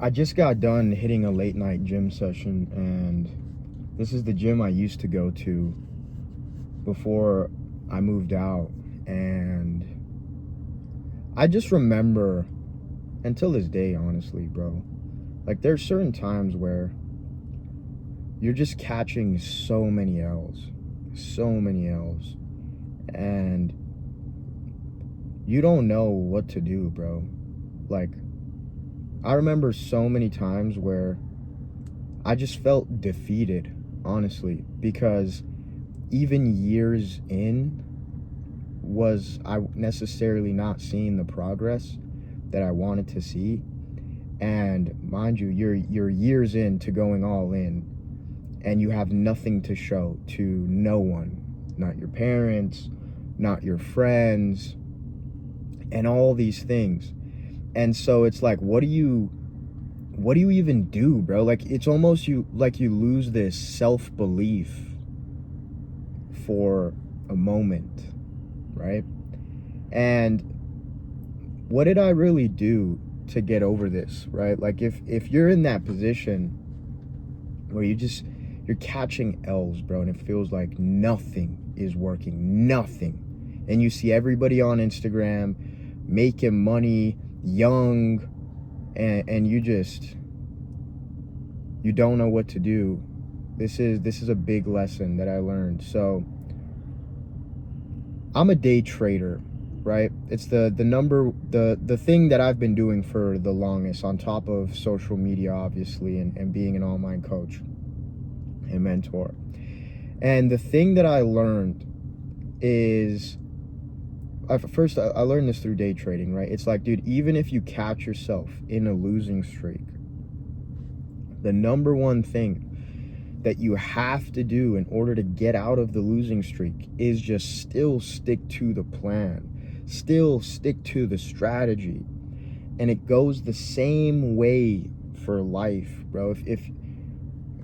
I just got done hitting a late night gym session, and this is the gym I used to go to before I moved out. And I just remember, until this day, honestly, bro, like there's certain times where you're just catching so many L's, and you don't know what to do, bro. Like, I remember so many times where I just felt defeated, honestly, because even years in was I necessarily not seeing the progress that I wanted to see. And mind you, you're years into going all in, and you have nothing to show to no one, not your parents, not your friends, and all these things. And so it's like, what do you even do, bro? Like, it's almost you lose this self-belief for a moment, right? And what did I really do to get over this, right? Like, if you're in that position where you're catching L's, bro, and it feels like nothing is working, nothing, and you see everybody on Instagram making money, young, and you don't know what to do. This is a big lesson that I learned. So I'm a day trader, right? It's the thing that I've been doing for the longest, on top of social media, obviously, and being an online coach and mentor. And the thing that I learned is, first, I learned this through day trading, right? It's like, dude, even if you catch yourself in a losing streak, the number one thing that you have to do in order to get out of the losing streak is just still stick to the plan, still stick to the strategy. And it goes the same way for life, bro. If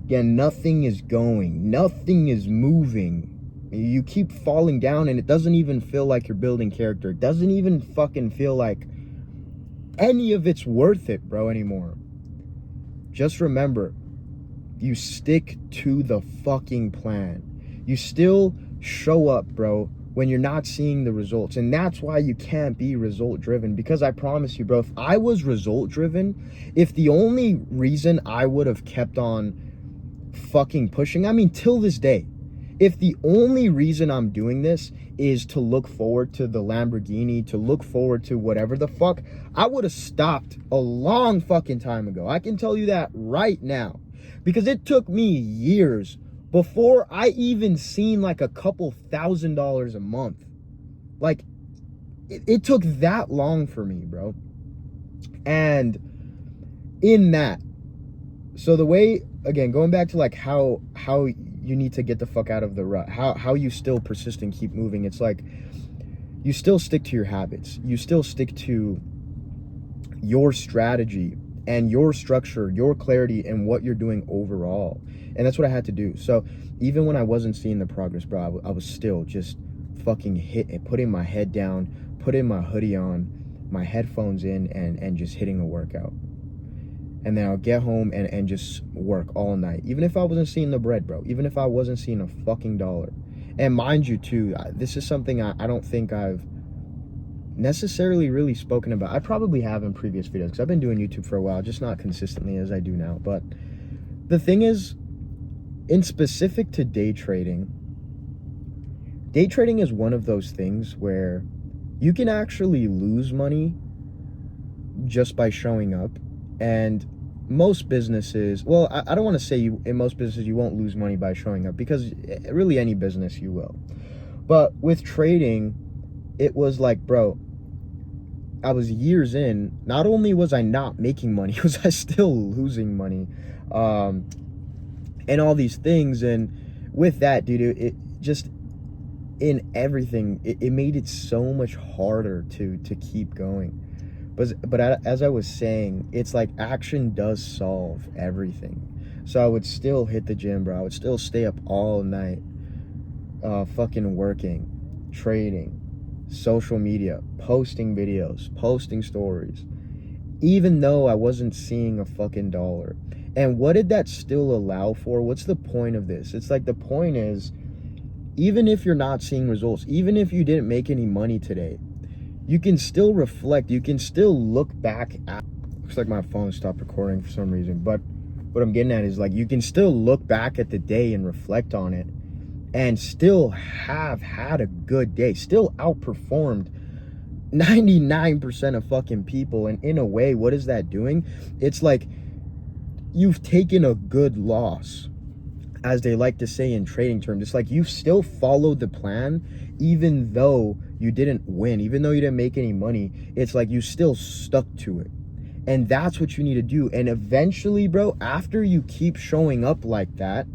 again, nothing is going, nothing is moving, you keep falling down, and it doesn't even feel like you're building character. It doesn't even fucking feel like any of it's worth it, bro, anymore. Just remember, you stick to the fucking plan. You still show up, bro, when you're not seeing the results. And that's why you can't be result driven, because I promise you, bro, if I was result driven, if the only reason I would have kept on fucking pushing, I mean, till this day, if the only reason I'm doing this is to look forward to the Lamborghini, to look forward to whatever the fuck, I would have stopped a long fucking time ago. I can tell you that right now. Because it took me years before I even seen like a couple $1,000s a month. Like, it took that long for me, bro. And in that, so the way, again, going back to like how you need to get the fuck out of the rut, how you still persist and keep moving, it's like you still stick to your habits, you still stick to your strategy and your structure, your clarity, and what you're doing overall. And that's what I had to do. So even when I wasn't seeing the progress, bro, I was still just fucking putting my head down, putting my hoodie on, my headphones in, and just hitting a workout. And then I'll get home and just work all night. Even if I wasn't seeing the bread, bro. Even if I wasn't seeing a fucking dollar. And mind you, too, this is something I don't think I've necessarily really spoken about. I probably have in previous videos, because I've been doing YouTube for a while, just not consistently as I do now. But the thing is, in specific to day trading is one of those things where you can actually lose money just by showing up. And most businesses, well, I don't want to say in most businesses you won't lose money by showing up, because really any business you will. But with trading, it was like, bro, I was years in. Not only was I not making money, was I still losing money, and all these things. And with that, dude, it just, in everything, it made it so much harder to keep going. But as I was saying, it's like action does solve everything. So I would still hit the gym, bro. I would still stay up all night, fucking working, trading, social media, posting videos, posting stories. even though I wasn't seeing a fucking dollar. And what did that still allow for? What's the point of this? It's like, the point is, even if you're not seeing results, even if you didn't make any money today, you can still reflect. You can still look back at, looks like my phone stopped recording for some reason, but what I'm getting at is, like, you can still look back at the day and reflect on it and still have had a good day, still outperformed 99% of fucking people. And in a way, what is that doing? It's like you've taken a good loss, as they like to say in trading terms. It's like you've still followed the plan, even though you didn't win, even though you didn't make any money. It's like you still stuck to it. And that's what you need to do. And eventually, bro, after you keep showing up like that,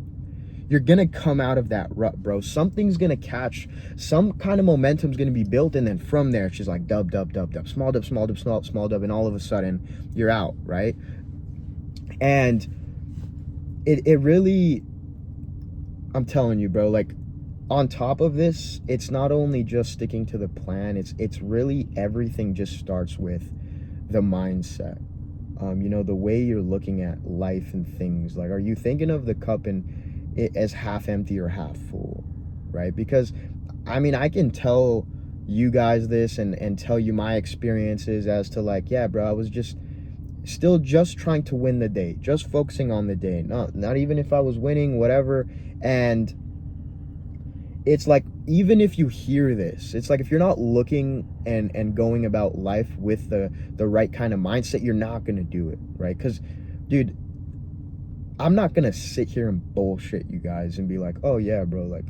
you're gonna come out of that rut, bro. Something's gonna catch, some kind of momentum's gonna be built, and then from there it's just like dub, dub, dub, dub, small dub, small dub, small dub, and all of a sudden you're out, right? And it really, I'm telling you, bro, like, on top of this, it's not only just sticking to the plan, it's really everything just starts with the mindset. You know, the way you're looking at life and things. Like, are you thinking of the cup and it as half empty or half full, right? Because, I mean, I can tell you guys this and tell you my experiences as to, like, yeah, bro, I was just still just trying to win the day, just focusing on the day, not even if I was winning, whatever. And it's like, even if you hear this, it's like, if you're not looking and going about life with the right kind of mindset, you're not gonna do it, right? Because, dude, I'm not gonna sit here and bullshit you guys and be like, oh yeah, bro, like,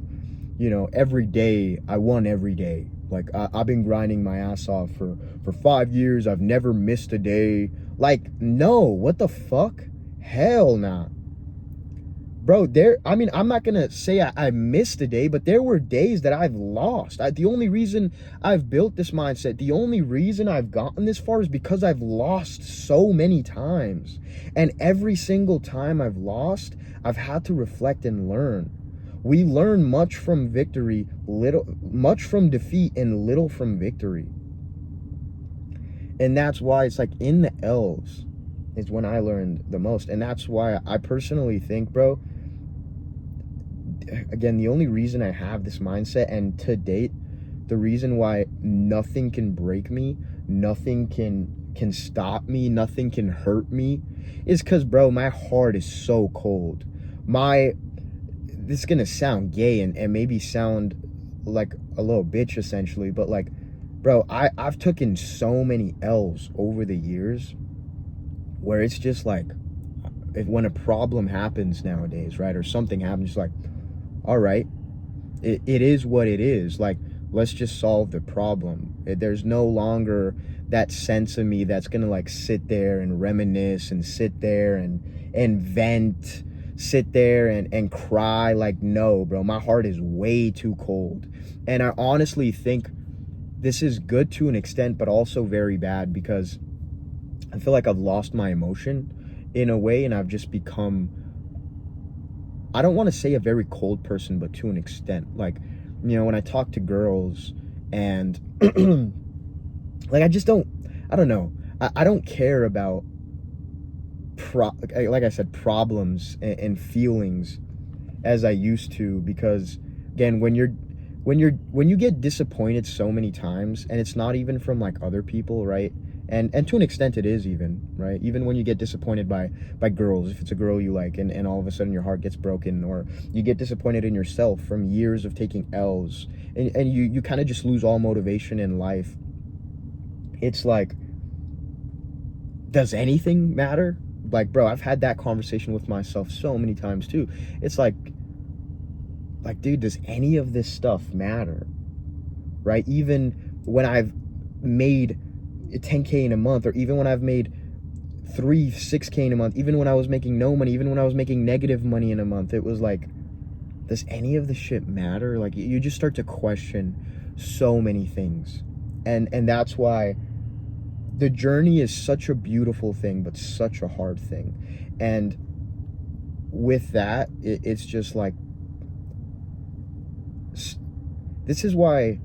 you know, every day I won every day. Like, I've been grinding my ass off for 5 years. I've never missed a day. Like, no, what the fuck? Hell nah. Bro, I mean, I'm not gonna say I missed a day, but there were days that I've lost. The only reason I've built this mindset, the only reason I've gotten this far is because I've lost so many times. And every single time I've lost, I've had to reflect and learn. We learn much from victory, much from defeat, and little from victory. And that's why it's like, in the L's is when I learned the most. And that's why I personally think, bro, again, the only reason I have this mindset, and to date, the reason why nothing can break me, nothing can stop me, nothing can hurt me, is because, bro, my heart is so cold. This is gonna sound gay and maybe sound like a little bitch, essentially, but, like, bro, I've taken so many L's over the years where it's just like, when a problem happens nowadays, right, or something happens, it's like, all right, it is what it is. Like, let's just solve the problem. There's no longer that sense of me that's gonna, like, sit there and reminisce and sit there and vent, sit there and cry. Like, no, bro, my heart is way too cold. And I honestly think this is good to an extent, but also very bad, because I feel like I've lost my emotion in a way, and I've just become, I don't want to say a very cold person, but to an extent. Like, you know, when I talk to girls and like, I don't know. I don't care about like I said, problems and feelings as I used to, because, again, when you get disappointed so many times, and it's not even from, like, other people, right? And to an extent it is, even, right? Even when you get disappointed by girls, if it's a girl you like, and all of a sudden your heart gets broken, or you get disappointed in yourself from years of taking L's, and you kind of just lose all motivation in life. It's like, does anything matter? Like, bro, I've had that conversation with myself so many times too. It's like, dude, does any of this stuff matter? Right? Even when I've made 10K in a month, or even when I've made 6K in a month, even when I was making no money, even when I was making negative money in a month, it was like, does any of this shit matter? Like, you just start to question so many things. And that's why the journey is such a beautiful thing, but such a hard thing. And with that, it's just like, this is why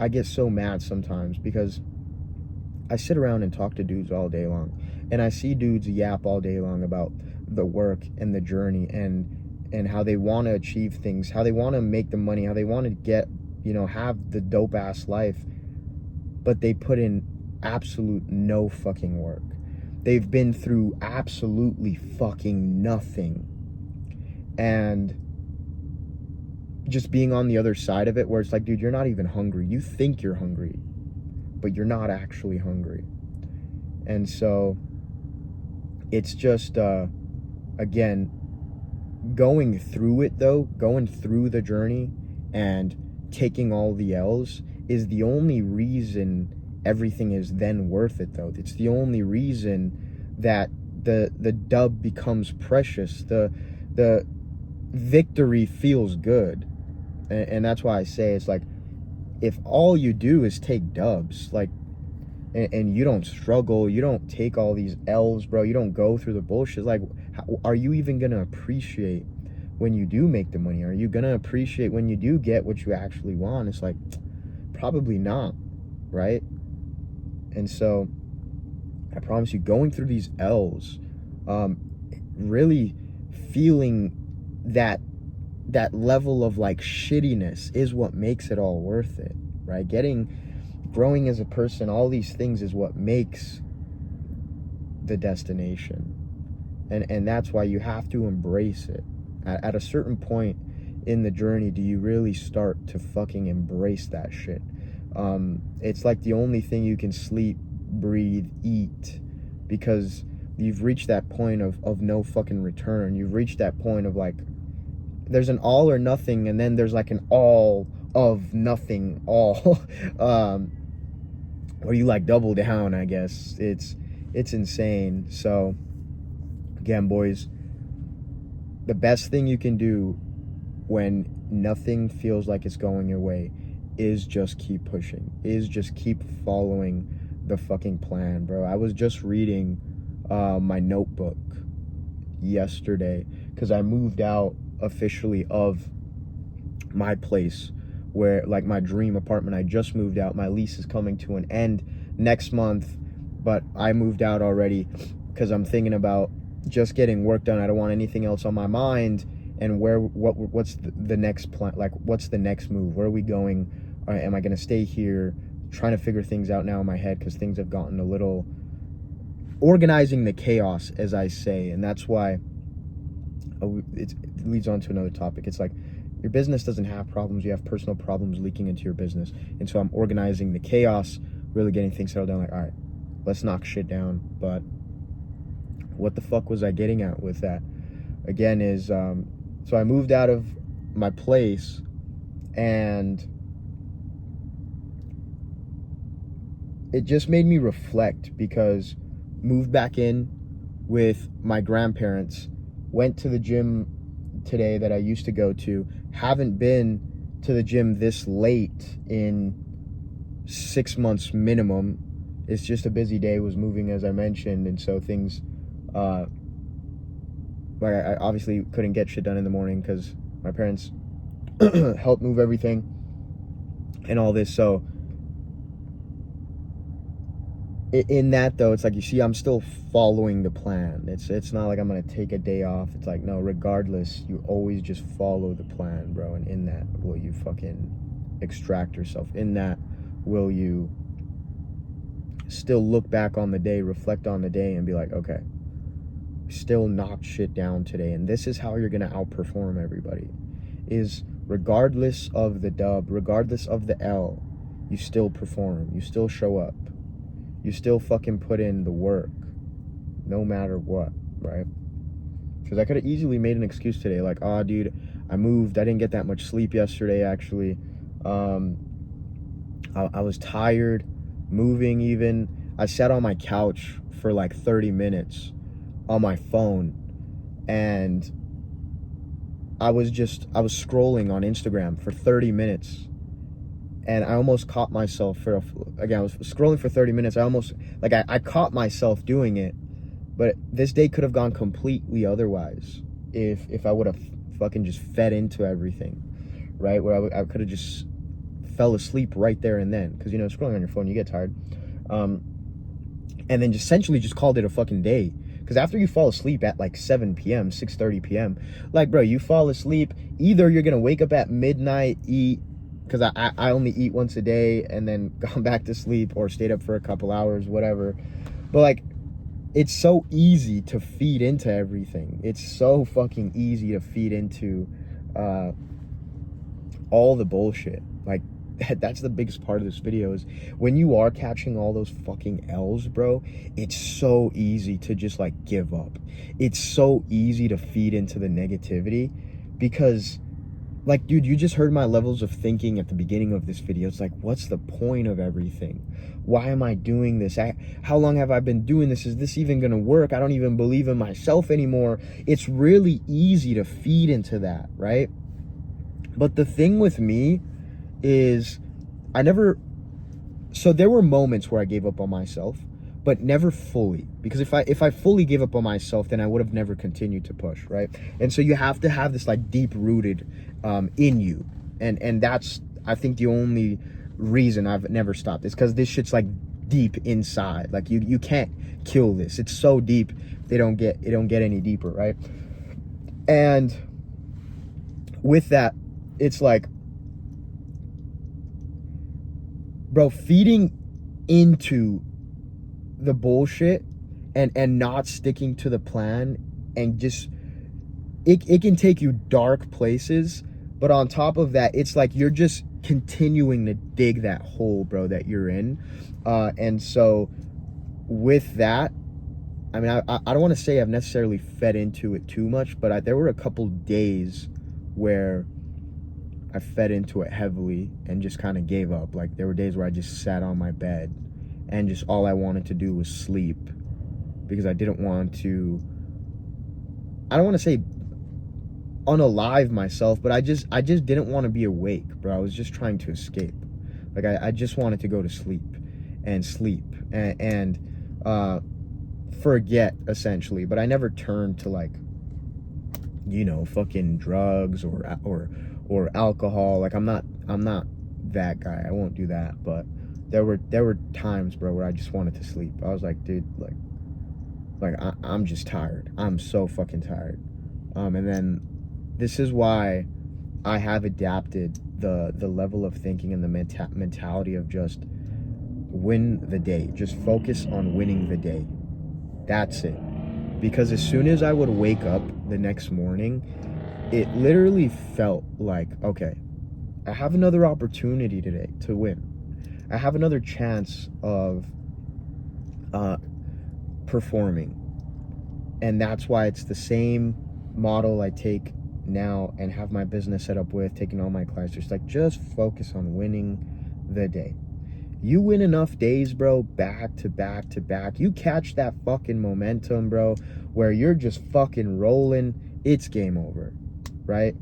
I get so mad sometimes, because I sit around and talk to dudes all day long, And I see dudes yap all day long about the work and the journey and how they want to achieve things, how they want to make the money, how they want to get, have the dope ass life, but they put in absolute no fucking work. They've been through absolutely fucking nothing. And just being on the other side of it, where it's like, dude, you're not even hungry. You think you're hungry, but you're not actually hungry. And so it's just, again, going through it though, going through the journey and taking all the L's is the only reason everything is then worth it though. It's the only reason that the dub becomes precious. The victory feels good. And that's why I say, it's like, if all you do is take dubs, like, and you don't struggle, you don't take all these L's, bro, you don't go through the bullshit, like, are you even gonna appreciate when you do make the money? Are you gonna appreciate when you do get what you actually want? It's like, probably not, right? And so I promise you, going through these L's, really feeling that level of like shittiness is what makes it all worth it, right? Growing as a person, all these things is what makes the destination. And that's why you have to embrace it. At a certain point in the journey, do you really start to fucking embrace that shit? It's like the only thing you can sleep, breathe, eat, because you've reached that point of no fucking return. You've reached that point of like, there's an all or nothing, and then there's like an all of nothing all. Or you like double down, I guess. It's insane. So again, boys, the best thing you can do when nothing feels like it's going your way is just keep pushing, is just keep following the fucking plan, bro. I was just reading my notebook yesterday because I moved out officially of my place, where like my dream apartment. I just moved out. My lease is coming to an end next month, but I moved out already because I'm thinking about just getting work done. I don't want anything else on my mind. And what's the next plan? Like, what's the next move? Where are we going? Am I going to stay here? Trying to figure things out now in my head, because things have gotten a little, organizing the chaos, as I say. And that's why it leads on to another topic. It's like, your business doesn't have problems. You have personal problems leaking into your business. And so I'm organizing the chaos, really getting things settled down. Like, all right, let's knock shit down. But what the fuck was I getting at with that? Again, is so I moved out of my place, and it just made me reflect, because moved back in with my grandparents, went to the gym today that I used to go to, haven't been to the gym this late in 6 months minimum. It's just a busy day, was moving, as I mentioned, and so things, like, I obviously couldn't get shit done in the morning because my parents helped move everything and all this. So in that though, it's like, you see, I'm still following the plan. It's not like I'm gonna take a day off. It's like, no, regardless, you always just follow the plan, bro. And in that will you fucking extract yourself. In that will you still look back on the day, reflect on the day, and be like, okay, still knocked shit down today. And this is how you're gonna outperform everybody, is regardless of the dub, regardless of the L, you still perform, you still show up, you still fucking put in the work, no matter what, right? Because I could have easily made an excuse today, like, oh, dude, I moved, I didn't get that much sleep yesterday, actually. I was tired, moving even. I sat on my couch for like 30 minutes on my phone, and I was scrolling on Instagram for 30 minutes. And I almost caught myself I was scrolling for 30 minutes. I caught myself doing it. But this day could have gone completely otherwise if I would have fucking just fed into everything, right? Where I could have just fell asleep right there and then. Because, scrolling on your phone, you get tired. and then essentially just called it a fucking day. Because after you fall asleep at like 7 p.m., 6:30 p.m., like, bro, you fall asleep, either you're gonna wake up at midnight, eat, because I only eat once a day, and then gone back to sleep, or stayed up for a couple hours, whatever. But like, it's so easy to feed into everything. It's so fucking easy to feed into all the bullshit. Like, that's the biggest part of this video, is when you are catching all those fucking L's, bro, it's so easy to just like give up. It's so easy to feed into the negativity, because like, dude, you just heard my levels of thinking at the beginning of this video. It's like, what's the point of everything? Why am I doing this? How long have I been doing this? Is this even gonna work? I don't even believe in myself anymore. It's really easy to feed into that, right? But the thing with me is, so there were moments where I gave up on myself, but never fully. Because if I fully gave up on myself, then I would have never continued to push, right? And so you have to have this like deep rooted in you, and that's, I think, the only reason I've never stopped, is because this shit's like deep inside. Like, you can't kill this. It's so deep, it don't get any deeper, right? And with that, it's like, bro, feeding into the bullshit and not sticking to the plan, and just it can take you dark places. But on top of that, it's like you're just continuing to dig that hole, bro, that you're in. And so with that, I mean, I don't want to say I've necessarily fed into it too much, but there were a couple days where I fed into it heavily and just kind of gave up. Like, there were days where I just sat on my bed and just all I wanted to do was sleep, because I didn't want to, I don't want to say unalive myself, but I just didn't want to be awake, bro. I was just trying to escape. Like, I just wanted to go to sleep and forget, essentially. But I never turned to, like, you know, fucking drugs or alcohol. Like, I'm not that guy. I won't do that. But there were times, bro, where I just wanted to sleep. I was like, dude, like I'm just tired. I'm so fucking tired. And then this is why I have adapted the level of thinking and the mentality of just win the day. Just focus on winning the day. That's it. Because as soon as I would wake up the next morning, it literally felt like, okay, I have another opportunity today to win. I have another chance of performing. And that's why it's the same model I take now and have my business set up with, taking all my clients. Just focus on winning the day. You win enough days, bro, back to back to back. You catch that fucking momentum, bro, where you're just fucking rolling. It's game over, right?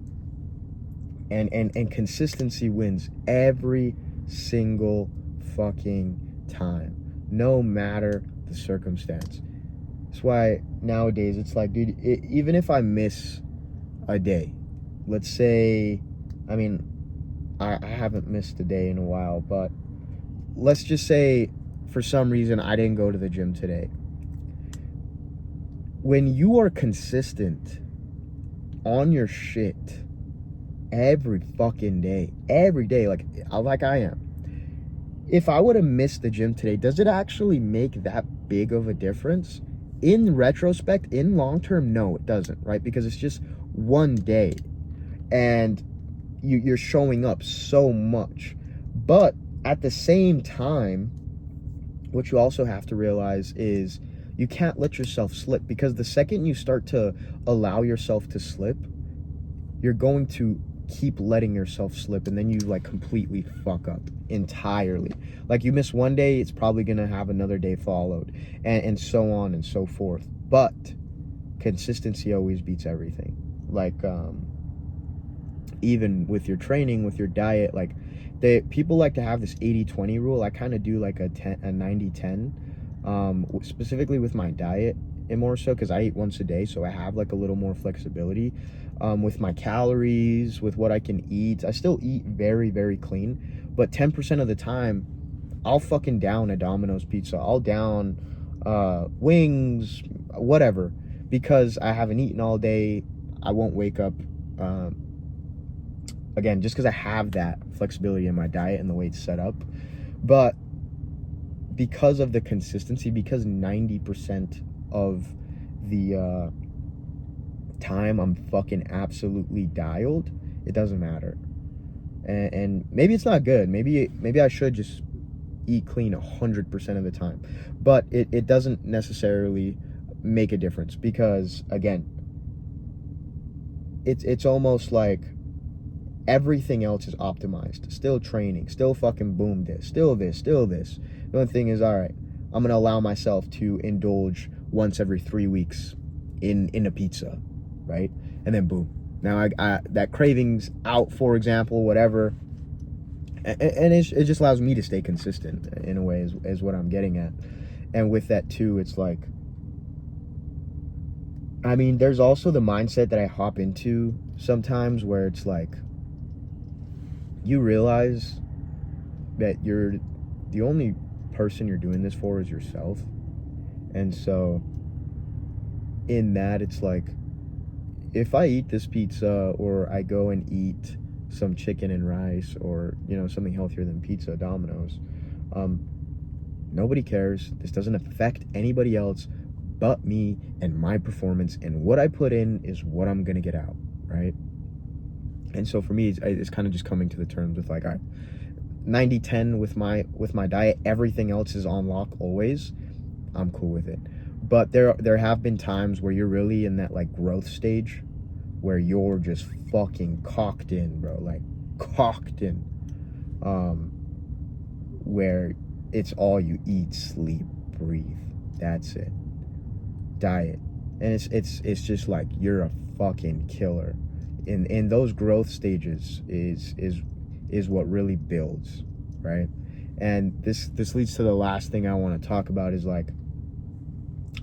And consistency wins every single fucking time, no matter the circumstance. That's why nowadays it's like, dude, even if I miss a day, let's say, I mean, I haven't missed a day in a while, but let's just say for some reason I didn't go to the gym today. When you are consistent on your shit every fucking day, like I am, if I would have missed the gym today, does it actually make that big of a difference? In retrospect, in long term, no, it doesn't, right? Because it's just one day and you're showing up so much. But at the same time, what you also have to realize is you can't let yourself slip, because the second you start to allow yourself to slip, you're going to keep letting yourself slip, and then you like completely fuck up entirely. Like, you miss one day, it's probably gonna have another day followed, and so on and so forth. But consistency always beats everything. Like, even with your training, with your diet, like, people like to have this 80-20 rule. I kind of do like a 90-10, specifically with my diet, and more so because I eat once a day, so I have like a little more flexibility with my calories, with what I can eat. I still eat very, very clean, but 10% of the time I'll fucking down a Domino's pizza, I'll down wings, whatever, because I haven't eaten all day. I won't wake up, again, just because I have that flexibility in my diet and the way it's set up. But because of the consistency, because 90% of the time I'm fucking absolutely dialed, it doesn't matter. And maybe it's not good. Maybe I should just eat clean 100% of the time. But it doesn't necessarily make a difference, because again, it's almost like everything else is optimized. Still training, still fucking boom this, still this, still this. The only thing is, all right, I'm gonna allow myself to indulge once every 3 weeks in a pizza, right? And then boom, now I that craving's out, for example, whatever. And it just allows me to stay consistent in a way, is what I'm getting at. And with that too, it's like, I mean, there's also the mindset that I hop into sometimes where it's like, you realize that you're the only person you're doing this for is yourself. And so in that, it's like, if I eat this pizza, or I go and eat some chicken and rice, or, you know, something healthier than pizza, Domino's, nobody cares. This doesn't affect anybody else but me and my performance, and what I put in is what I'm gonna get out, right? And so for me, it's kind of just coming to the terms with like, all right, 90-10 with my diet, everything else is on lock always. I'm cool with it. But there have been times where you're really in that like growth stage where you're just fucking cocked in, bro, like cocked in, where it's all you eat, sleep, breathe. That's it. Diet. And it's just like, you're a fucking killer. In those growth stages is what really builds, right? And this leads to the last thing I want to talk about, is like,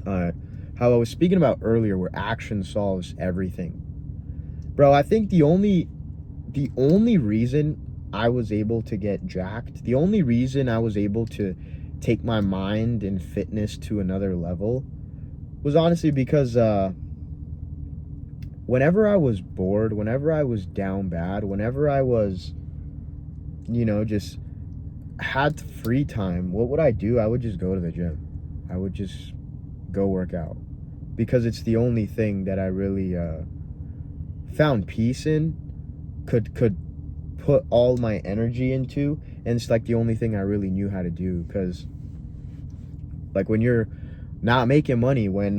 how I was speaking about earlier, where action solves everything. Bro, I think the only reason I was able to get jacked, the only reason I was able to take my mind and fitness to another level, was honestly because whenever I was bored, whenever I was down bad, whenever I was, you know, just had free time, what would I do? I would just go to the gym. I would just go work out, because it's the only thing that I really found peace in, could put all my energy into, and it's like the only thing I really knew how to do. Because like, when you're not making money, when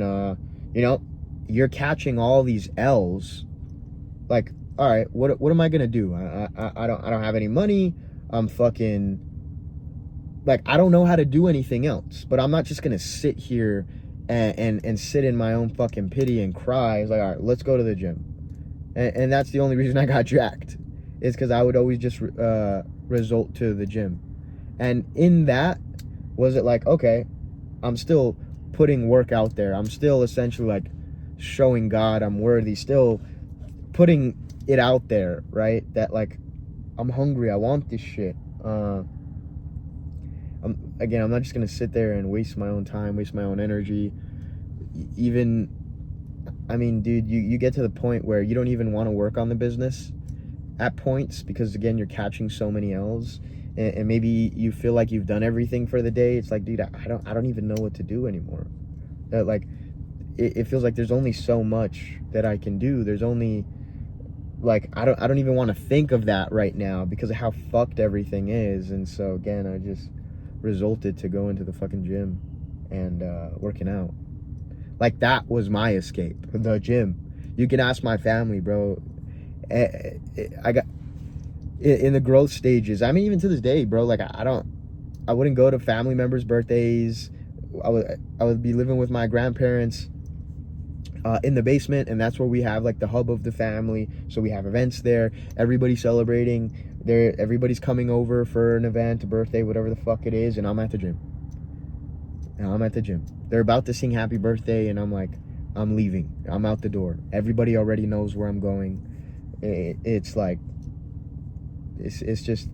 you know, you're catching all these L's, like, all right, what am I gonna do? I don't have any money. I'm fucking, like, I don't know how to do anything else. But I'm not just gonna sit here and sit in my own fucking pity and cry. It's like, all right, let's go to the gym. And that's the only reason I got jacked, is because I would always just result to the gym. And in that, was it like, okay, I'm still putting work out there. I'm still essentially like showing God I'm worthy, still putting it out there, right? That like, I'm hungry, I want this shit. I'm not just gonna sit there and waste my own time, waste my own energy. Even, I mean, dude, you get to the point where you don't even want to work on the business at points, because again, you're catching so many L's, and maybe you feel like you've done everything for the day. It's like, dude, I don't even know what to do anymore. Like, it feels like there's only so much that I can do. There's only, like, I don't even want to think of that right now because of how fucked everything is. And so again, I just resulted to going to the fucking gym and working out. Like, that was my escape, the gym. You can ask my family, bro. I got in the growth stages. I mean, even to this day, bro, like, I wouldn't go to family members' birthdays. I would be living with my grandparents in the basement, and that's where we have like the hub of the family. So we have events there. Everybody's celebrating. Everybody's coming over for an event, a birthday, whatever the fuck it is, and I'm at the gym. They're about to sing happy birthday, and I'm like, I'm leaving. I'm out the door. Everybody already knows where I'm going. It's like, it's just,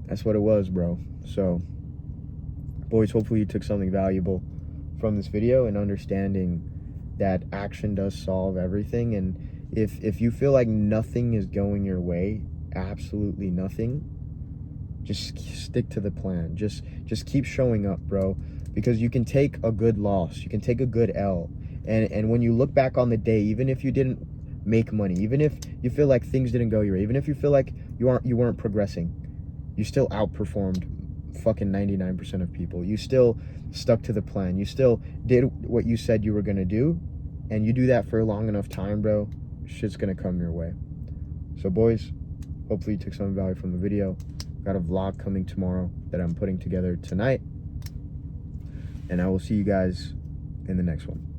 that's what it was, bro. So Boys, hopefully you took something valuable from this video and understanding that action does solve everything. And if you feel like nothing is going your way, absolutely nothing, just stick to the plan. Just keep showing up, bro, because you can take a good loss, you can take a good L, and when you look back on the day, even if you didn't make money, even if you feel like things didn't go your way, even if you feel like you weren't progressing, you still outperformed fucking 99% of people. You still stuck to the plan. You still did what you said you were gonna do, and you do that for a long enough time, bro, shit's gonna come your way. So boys, hopefully you took some value from the video. Got a vlog coming tomorrow that I'm putting together tonight, and I will see you guys in the next one.